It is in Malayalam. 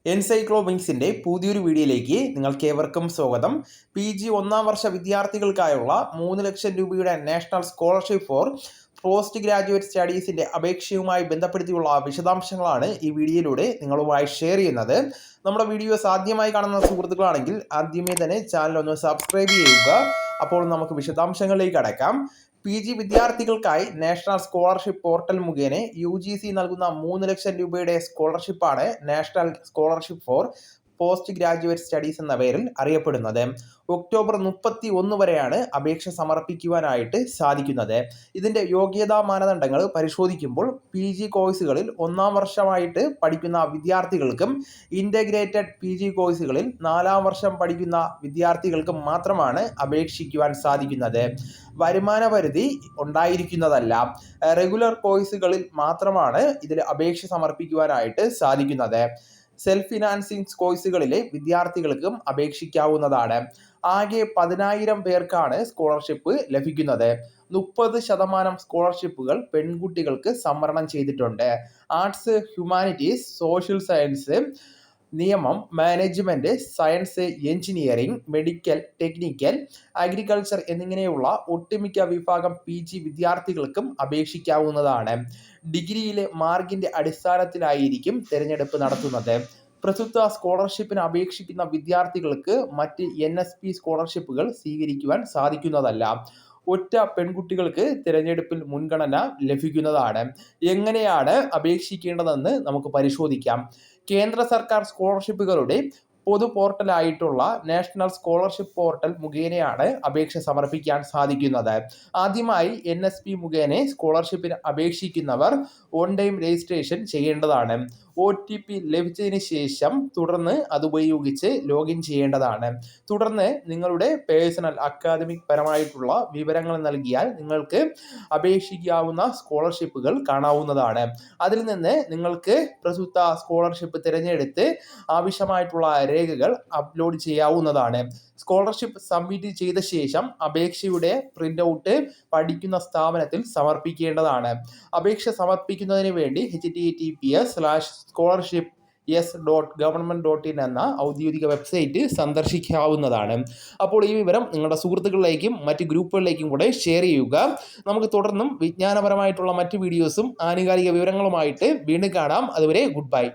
എൻസൈക്ലോബിങ്സിൻ്റെ പുതിയൊരു വീഡിയോയിലേക്ക് നിങ്ങൾക്ക് ഏവർക്കും സ്വാഗതം. PG ഒന്നാം വർഷ വിദ്യാർത്ഥികൾക്കായുള്ള 3 ലക്ഷം രൂപയുടെ national scholarship for post graduate സ്റ്റഡീസിൻ്റെ അപേക്ഷയുമായി ബന്ധപ്പെടുത്തിയുള്ള വിശദാംശങ്ങളാണ് ഈ വീഡിയോയിലൂടെ നിങ്ങളുമായി ഷെയർ ചെയ്യുന്നത്. നമ്മുടെ വീഡിയോസ് ആദ്യമായി കാണുന്ന സുഹൃത്തുക്കളാണെങ്കിൽ ആദ്യമേ തന്നെ ചാനൽ ഒന്ന് സബ്സ്ക്രൈബ് ചെയ്യുക. അപ്പോൾ നമുക്ക് വിശദാംശങ്ങളിലേക്ക് കടക്കാം. PG വിദ്യാർത്ഥികൾക്കായി നാഷണൽ സ്കോളർഷിപ്പ് പോർട്ടൽ മുഖേന UGC നൽകുന്ന 3 ലക്ഷം രൂപയുടെ സ്കോളർഷിപ്പാണ് national scholarship for post graduate studies എന്ന പേരിൽ അറിയപ്പെടുന്നത്. ഒക്ടോബർ 31 വരെയാണ് അപേക്ഷ സമർപ്പിക്കുവാനായിട്ട് സാധിക്കുന്നത്. ഇതിൻ്റെ യോഗ്യതാ മാനദണ്ഡങ്ങൾ പരിശോധിക്കുമ്പോൾ PG കോഴ്സുകളിൽ ഒന്നാം വർഷമായിട്ട് പഠിക്കുന്ന വിദ്യാർത്ഥികൾക്കും ഇൻ്റഗ്രേറ്റഡ് PG കോഴ്സുകളിൽ 4-ാം വർഷം പഠിക്കുന്ന വിദ്യാർത്ഥികൾക്കും മാത്രമാണ് അപേക്ഷിക്കുവാൻ സാധിക്കുന്നത്. വരുമാന പരിധി ഉണ്ടായിരിക്കുന്നതല്ല. റെഗുലർ കോഴ്സുകളിൽ മാത്രമാണ് ഇതിൽ അപേക്ഷ സമർപ്പിക്കുവാനായിട്ട് സാധിക്കുന്നത്. സെൽഫ് ഫിനാൻസിങ് കോഴ്സുകളിലെ വിദ്യാർത്ഥികൾക്കും അപേക്ഷിക്കാവുന്നതാണ്. ആകെ 10,000 പേർക്കാണ് സ്കോളർഷിപ്പ് ലഭിക്കുന്നത്. 30% സ്കോളർഷിപ്പുകൾ പെൺകുട്ടികൾക്ക് സംവരണം ചെയ്തിട്ടുണ്ട്. ആർട്സ്, ഹ്യൂമാനിറ്റീസ്, സോഷ്യൽ സയൻസ്, നിയമം, management, science, engineering, medical, technical, agriculture എന്നിങ്ങനെയുള്ള ഒട്ടുമിക്ക വിഭാഗം PG വിദ്യാർത്ഥികൾക്കും അപേക്ഷിക്കാവുന്നതാണ്. ഡിഗ്രിയിലെ മാർക്കിൻ്റെ അടിസ്ഥാനത്തിലായിരിക്കും തിരഞ്ഞെടുപ്പ് നടത്തുന്നത്. പ്രസ്തുത സ്കോളർഷിപ്പിന് അപേക്ഷിക്കുന്ന വിദ്യാർത്ഥികൾക്ക് മറ്റ് NSP സ്കോളർഷിപ്പുകൾ സ്വീകരിക്കുവാൻ സാധിക്കുന്നതല്ല. ഒറ്റ പെൺകുട്ടികൾക്ക് തിരഞ്ഞെടുപ്പിൽ മുൻഗണന ലഭിക്കുന്നതാണ്. എങ്ങനെയാണ് അപേക്ഷിക്കേണ്ടതെന്ന് നമുക്ക് പരിശോധിക്കാം. കേന്ദ്ര സർക്കാർ സ്കോളർഷിപ്പുകളുടെ പൊതു പോർട്ടലായിട്ടുള്ള നാഷണൽ സ്കോളർഷിപ്പ് പോർട്ടൽ മുഖേനയാണ് അപേക്ഷ സമർപ്പിക്കാൻ സാധിക്കുന്നത്. ആദ്യമായി NSP മുഖേന സ്കോളർഷിപ്പിന് അപേക്ഷിക്കുന്നവർ ഓൺ ടൈം രജിസ്ട്രേഷൻ ചെയ്യേണ്ടതാണ്. OTP ലഭിച്ചതിന് ശേഷം തുടർന്ന് അതുപയോഗിച്ച് ലോഗിൻ ചെയ്യേണ്ടതാണ്. തുടർന്ന് നിങ്ങളുടെ പേഴ്സണൽ അക്കാദമിക് പരമായിട്ടുള്ള വിവരങ്ങൾ നൽകിയാൽ നിങ്ങൾക്ക് അപേക്ഷിക്കാവുന്ന സ്കോളർഷിപ്പുകൾ കാണാവുന്നതാണ്. അതിൽ നിന്ന് നിങ്ങൾക്ക് പ്രസ്തുത സ്കോളർഷിപ്പ് തിരഞ്ഞെടുത്ത് ആവശ്യമായിട്ടുള്ള രേഖകൾ അപ്ലോഡ് ചെയ്യാവുന്നതാണ്. സ്കോളർഷിപ്പ് സബ്മിറ്റ് ചെയ്ത ശേഷം അപേക്ഷയുടെ പ്രിൻ്റ് ഔട്ട് പഠിക്കുന്ന സ്ഥാപനത്തിൽ സമർപ്പിക്കേണ്ടതാണ്. അപേക്ഷ സമർപ്പിക്കുന്നതിന് വേണ്ടി https:/scholarshipS.government.in എന്ന ഔദ്യോഗിക വെബ്സൈറ്റ് സന്ദർശിക്കാവുന്നതാണ്. അപ്പോൾ ഈ വിവരം നിങ്ങളുടെ സുഹൃത്തുക്കളിലേക്കും മറ്റ് ഗ്രൂപ്പുകളിലേക്കും കൂടെ ഷെയർ ചെയ്യുക. നമുക്ക് തുടർന്നും വിജ്ഞാനപരമായിട്ടുള്ള മറ്റ് വീഡിയോസും ആനുകാലിക വിവരങ്ങളുമായിട്ട് വീണ്ടും കാണാം. അതുവരെ ഗുഡ് ബൈ.